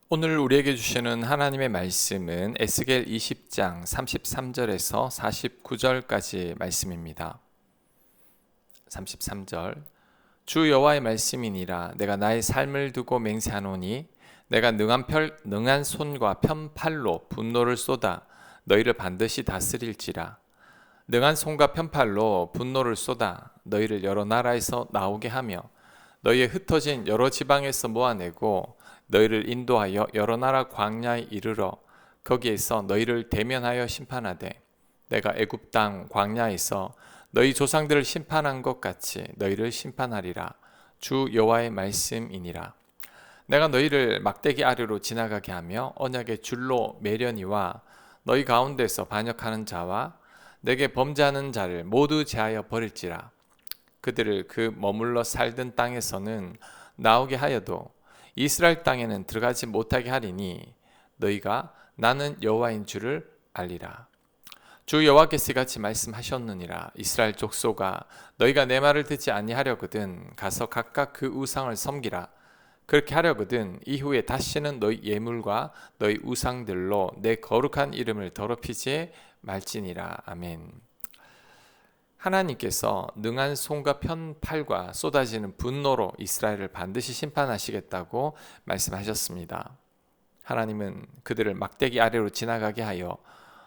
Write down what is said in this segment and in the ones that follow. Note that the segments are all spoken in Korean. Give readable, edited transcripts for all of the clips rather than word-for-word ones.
오늘 우리에게 주시는 하나님의 말씀은 에스겔 20장 33절에서 49절까지 말씀입니다. 33절 주 여호와의 말씀이니라. 내가 나의 삶을 두고 맹세하노니 내가 능한 손과 편팔로 분노를 쏟아 너희를 반드시 다스릴지라. 능한 손과 편팔로 분노를 쏟아 너희를 여러 나라에서 나오게 하며 너희의 흩어진 여러 지방에서 모아내고 너희를 인도하여 여러 나라 광야에 이르러 거기에서 너희를 대면하여 심판하되 내가 애굽 땅 광야에서 너희 조상들을 심판한 것 같이 너희를 심판하리라. 주 여호와의 말씀이니라. 내가 너희를 막대기 아래로 지나가게 하며 언약의 줄로 매려니와 너희 가운데서 반역하는 자와 내게 범죄하는 자를 모두 제하여 버릴지라. 그들을 그 머물러 살던 땅에서는 나오게 하여도 이스라엘 땅에는 들어가지 못하게 하리니 너희가 나는 여호와인 줄을 알리라. 주 여호와께서 이같이 말씀하셨느니라. 이스라엘 족속아, 너희가 내 말을 듣지 아니하려거든 가서 각각 그 우상을 섬기라. 그렇게 하려거든 이후에 다시는 너희 예물과 너희 우상들로 내 거룩한 이름을 더럽히지 말지니라. 아멘. 하나님께서 능한 손과 편팔과 쏟아지는 분노로 이스라엘을 반드시 심판하시겠다고 말씀하셨습니다. 하나님은 그들을 막대기 아래로 지나가게 하여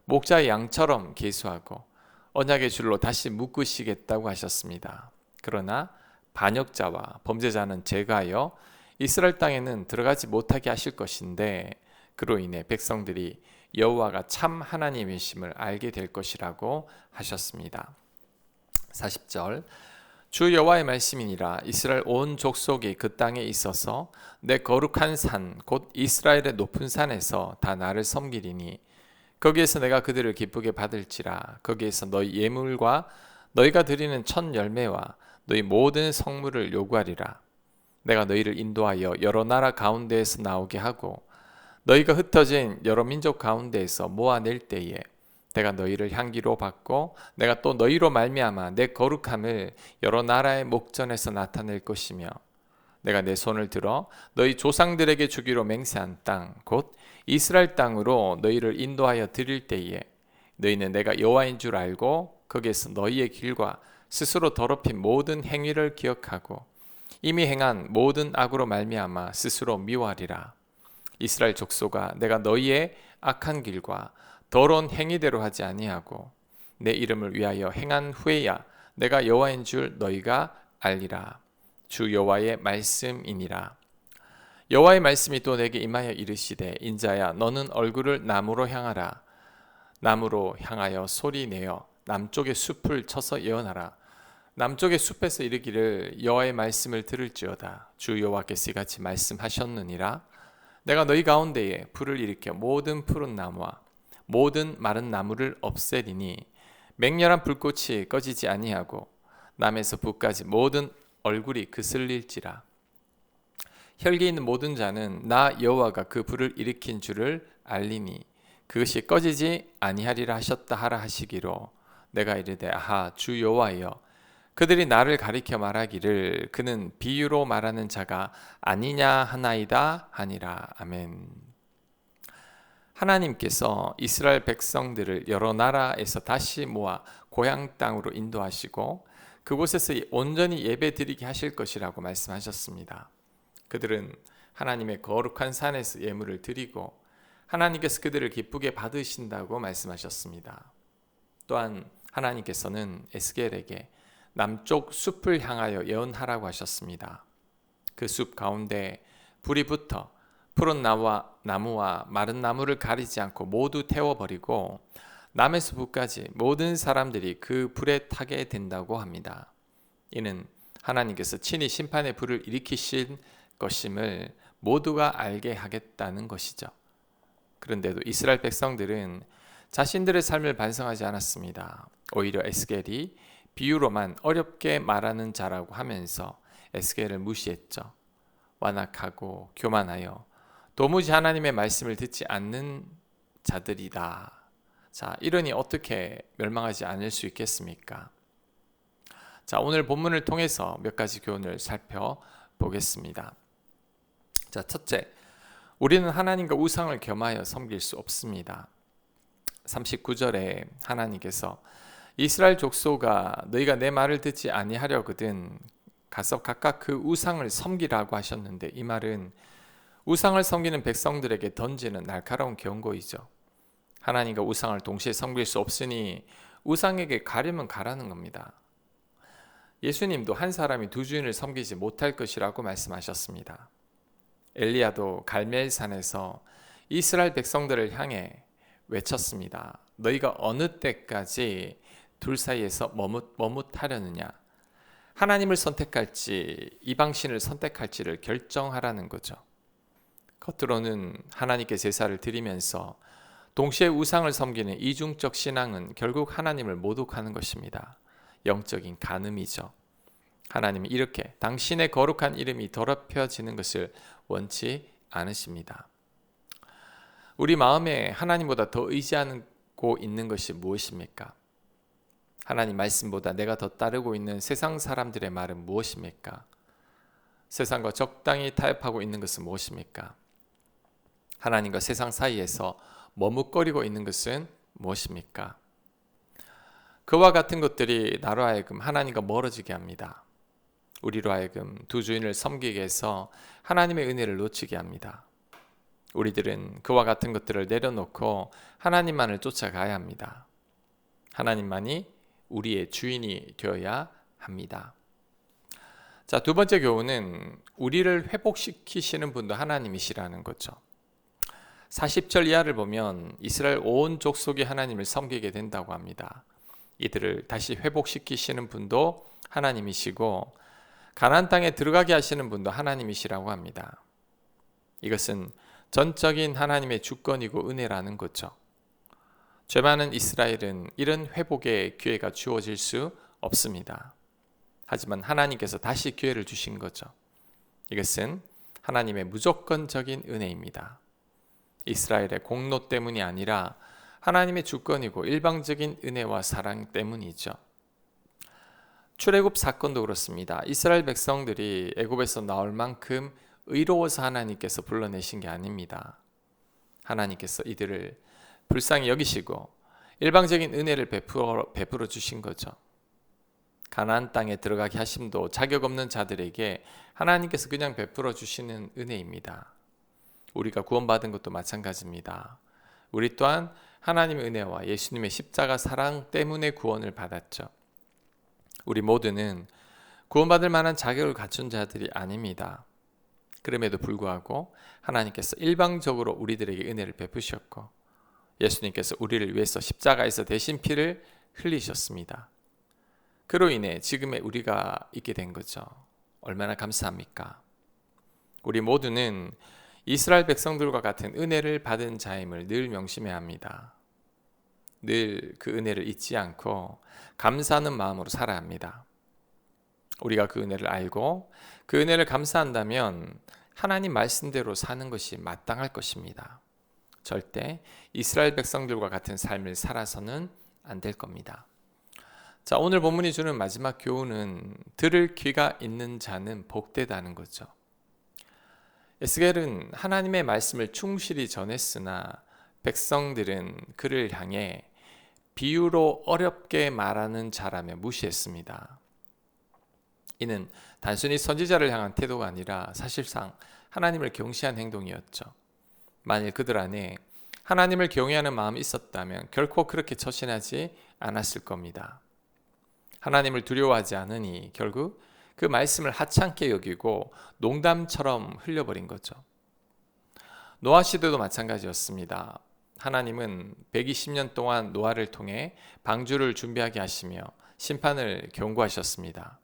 목자의 양처럼 계수하고 언약의 줄로 다시 묶으시겠다고 하셨습니다. 그러나 반역자와 범죄자는 제거하여 이스라엘 땅에는 들어가지 못하게 하실 것인데 그로 인해 백성들이 여호와가 참 하나님이심을 알게 될 것이라고 하셨습니다. 40절 주 여호와의 말씀이니라. 이스라엘 온 족속이 그 땅에 있어서 내 거룩한 산 곧 이스라엘의 높은 산에서 다 나를 섬기리니 거기에서 내가 그들을 기쁘게 받을지라. 거기에서 너희 예물과 너희가 드리는 첫 열매와 너희 모든 성물을 요구하리라. 내가 너희를 인도하여 여러 나라 가운데에서 나오게 하고 너희가 흩어진 여러 민족 가운데에서 모아낼 때에 내가 너희를 향기로 받고 내가 또 너희로 말미암아 내 거룩함을 여러 나라의 목전에서 나타낼 것이며 내가 내 손을 들어 너희 조상들에게 주기로 맹세한 땅 곧 이스라엘 땅으로 너희를 인도하여 드릴 때에 너희는 내가 여호와인 줄 알고 거기에서 너희의 길과 스스로 더럽힌 모든 행위를 기억하고 이미 행한 모든 악으로 말미암아 스스로 미워하리라. 이스라엘 족속아, 내가 너희의 악한 길과 더러운 행위대로 하지 아니하고 내 이름을 위하여 행한 후에야 내가 여호와인 줄 너희가 알리라. 주 여호와의 말씀이니라. 여호와의 말씀이 또 내게 임하여 이르시되 인자야, 너는 얼굴을 남으로 향하라. 남으로 향하여 소리내어 남쪽의 숲을 쳐서 예언하라. 남쪽의 숲에서 이르기를 여호와의 말씀을 들을지어다. 주 여호와께서 이같이 말씀하셨느니라. 내가 너희 가운데에 불을 일으켜 모든 푸른 나무와 모든 마른 나무를 없애리니 맹렬한 불꽃이 꺼지지 아니하고 남에서 북까지 모든 얼굴이 그슬릴지라. 혈기 있는 모든 자는 나 여호와가 그 불을 일으킨 줄을 알리니 그것이 꺼지지 아니하리라 하셨다 하라 하시기로 내가 이르되 아하 주 여호와여, 그들이 나를 가리켜 말하기를 그는 비유로 말하는 자가 아니냐 하나이다 하니라. 아멘. 하나님께서 이스라엘 백성들을 여러 나라에서 다시 모아 고향 땅으로 인도하시고 그곳에서 온전히 예배드리게 하실 것이라고 말씀하셨습니다. 그들은 하나님의 거룩한 산에서 예물을 드리고 하나님께서 그들을 기쁘게 받으신다고 말씀하셨습니다. 또한 하나님께서는 에스겔에게 남쪽 숲을 향하여 예언하라고 하셨습니다. 그 숲 가운데 불이 붙어 푸른 나무와 마른 나무를 가리지 않고 모두 태워버리고 남에서 북까지 모든 사람들이 그 불에 타게 된다고 합니다. 이는 하나님께서 친히 심판의 불을 일으키신 것임을 모두가 알게 하겠다는 것이죠. 그런데도 이스라엘 백성들은 자신들의 삶을 반성하지 않았습니다. 오히려 에스겔이 비유로만 어렵게 말하는 자라고 하면서 에스겔을 무시했죠. 완악하고 교만하여 도무지 하나님의 말씀을 듣지 않는 자들이다. 자, 이러니 어떻게 멸망하지 않을 수 있겠습니까? 자, 오늘 본문을 통해서 몇 가지 교훈을 살펴보겠습니다. 자, 첫째, 우리는 하나님과 우상을 겸하여 섬길 수 없습니다. 39절에 하나님께서 이스라엘 족속아 너희가 내 말을 듣지 아니하려거든 가서 각각 그 우상을 섬기라고 하셨는데, 이 말은 우상을 섬기는 백성들에게 던지는 날카로운 경고이죠. 하나님과 우상을 동시에 섬길 수 없으니 우상에게 가려면 가라는 겁니다. 예수님도 한 사람이 두 주인을 섬기지 못할 것이라고 말씀하셨습니다. 엘리야도 갈멜산에서 이스라엘 백성들을 향해 외쳤습니다. 너희가 어느 때까지 둘 사이에서 머뭇하려느냐? 하나님을 선택할지 이방신을 선택할지를 결정하라는 거죠. 겉으로는 하나님께 제사를 드리면서 동시에 우상을 섬기는 이중적 신앙은 결국 하나님을 모독하는 것입니다. 영적인 간음이죠. 하나님은 이렇게 당신의 거룩한 이름이 더럽혀지는 것을 원치 않으십니다. 우리 마음에 하나님보다 더 의지하고 있는 것이 무엇입니까? 하나님 말씀보다 내가 더 따르고 있는 세상 사람들의 말은 무엇입니까? 세상과 적당히 타협하고 있는 것은 무엇입니까? 하나님과 세상 사이에서 머뭇거리고 있는 것은 무엇입니까? 그와 같은 것들이 나로 하여금 하나님과 멀어지게 합니다. 우리로 하여금 두 주인을 섬기게 해서 하나님의 은혜를 놓치게 합니다. 우리들은 그와 같은 것들을 내려놓고 하나님만을 쫓아가야 합니다. 하나님만이 우리의 주인이 되어야 합니다. 자, 두 번째 교훈은 우리를 회복시키시는 분도 하나님이시라는 거죠. 40절 이하를 보면 이스라엘 온 족속이 하나님을 섬기게 된다고 합니다. 이들을 다시 회복시키시는 분도 하나님이시고 가나안 땅에 들어가게 하시는 분도 하나님이시라고 합니다. 이것은 전적인 하나님의 주권이고 은혜라는 거죠. 죄 많은 이스라엘은 이런 회복의 기회가 주어질 수 없습니다. 하지만 하나님께서 다시 기회를 주신 거죠. 이것은 하나님의 무조건적인 은혜입니다. 이스라엘의 공로 때문이 아니라 하나님의 주권이고 일방적인 은혜와 사랑 때문이죠. 출애굽 사건도 그렇습니다. 이스라엘 백성들이 애굽에서 나올 만큼 의로워서 하나님께서 불러내신 게 아닙니다. 하나님께서 이들을 불쌍히 여기시고 일방적인 은혜를 베풀어 주신 거죠. 가나안 땅에 들어가게 하심도 자격 없는 자들에게 하나님께서 그냥 베풀어 주시는 은혜입니다. 우리가 구원받은 것도 마찬가지입니다. 우리 또한 하나님의 은혜와 예수님의 십자가 사랑 때문에 구원을 받았죠. 우리 모두는 구원받을 만한 자격을 갖춘 자들이 아닙니다. 그럼에도 불구하고 하나님께서 일방적으로 우리들에게 은혜를 베푸셨고 예수님께서 우리를 위해서 십자가에서 대신 피를 흘리셨습니다. 그로 인해 지금의 우리가 있게 된 거죠. 얼마나 감사합니까? 우리 모두는 이스라엘 백성들과 같은 은혜를 받은 자임을 늘 명심해야 합니다. 늘 그 은혜를 잊지 않고 감사하는 마음으로 살아야 합니다. 우리가 그 은혜를 알고 그 은혜를 감사한다면 하나님 말씀대로 사는 것이 마땅할 것입니다. 절대 이스라엘 백성들과 같은 삶을 살아서는 안 될 겁니다. 자, 오늘 본문이 주는 마지막 교훈은 들을 귀가 있는 자는 복되다는 거죠. 에스겔은 하나님의 말씀을 충실히 전했으나 백성들은 그를 향해 비유로 어렵게 말하는 자라며 무시했습니다. 이는 단순히 선지자를 향한 태도가 아니라 사실상 하나님을 경시한 행동이었죠. 만일 그들 안에 하나님을 경외하는 마음이 있었다면 결코 그렇게 처신하지 않았을 겁니다. 하나님을 두려워하지 않으니 결국 그 말씀을 하찮게 여기고 농담처럼 흘려버린 거죠. 노아 시대도 마찬가지였습니다. 하나님은 120년 동안 노아를 통해 방주를 준비하게 하시며 심판을 경고하셨습니다.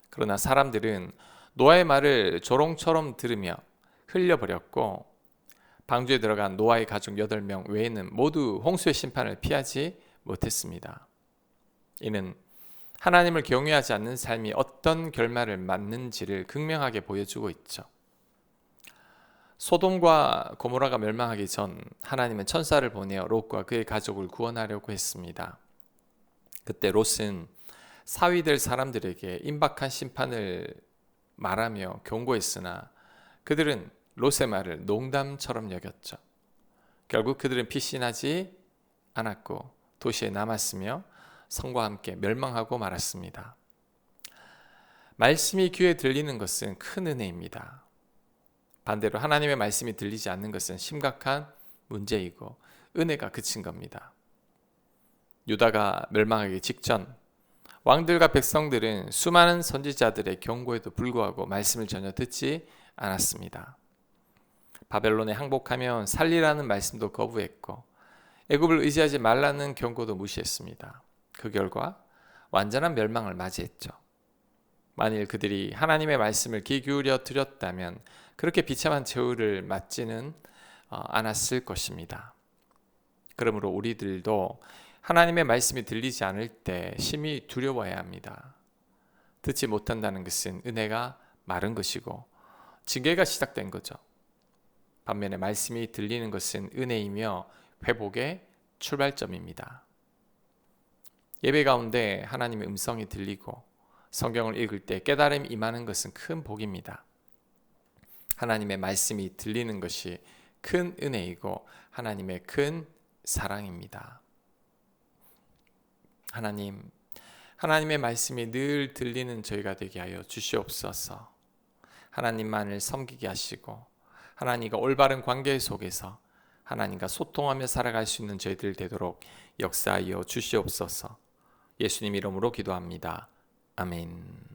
그러나 사람들은 노아의 말을 조롱처럼 들으며 흘려버렸고 방주에 들어간 노아의 가족 8명 외에는 모두 홍수의 심판을 피하지 못했습니다. 이는 하나님을 경외하지 않는 삶이 어떤 결말을 맞는지를 극명하게 보여주고 있죠. 소돔과 고모라가 멸망하기 전 하나님은 천사를 보내어 롯과 그의 가족을 구원하려고 했습니다. 그때 롯은 사위될 사람들에게 임박한 심판을 말하며 경고했으나 그들은 롯의 말을 농담처럼 여겼죠. 결국 그들은 피신하지 않았고 도시에 남았으며 성과 함께 멸망하고 말았습니다. 말씀이 귀에 들리는 것은 큰 은혜입니다. 반대로 하나님의 말씀이 들리지 않는 것은 심각한 문제이고 은혜가 그친 겁니다. 유다가 멸망하기 직전 왕들과 백성들은 수많은 선지자들의 경고에도 불구하고 말씀을 전혀 듣지 않았습니다. 바벨론에 항복하면 살리라는 말씀도 거부했고 애굽을 의지하지 말라는 경고도 무시했습니다. 그 결과 완전한 멸망을 맞이했죠. 만일 그들이 하나님의 말씀을 귀 기울여 들었다면 그렇게 비참한 최후를 맞지는 않았을 것입니다. 그러므로 우리들도 하나님의 말씀이 들리지 않을 때 심히 두려워해야 합니다. 듣지 못한다는 것은 은혜가 마른 것이고 징계가 시작된 거죠. 반면에 말씀이 들리는 것은 은혜이며 회복의 출발점입니다. 예배 가운데 하나님의 음성이 들리고 성경을 읽을 때 깨달음이 임하는 것은 큰 복입니다. 하나님의 말씀이 들리는 것이 큰 은혜이고 하나님의 큰 사랑입니다. 하나님의 말씀이 늘 들리는 저희가 되게 하여 주시옵소서. 하나님만을 섬기게 하시고 하나님과 올바른 관계 속에서 하나님과 소통하며 살아갈 수 있는 저희들 되도록 역사하여 주시옵소서. 예수님 이름으로 기도합니다. 아멘.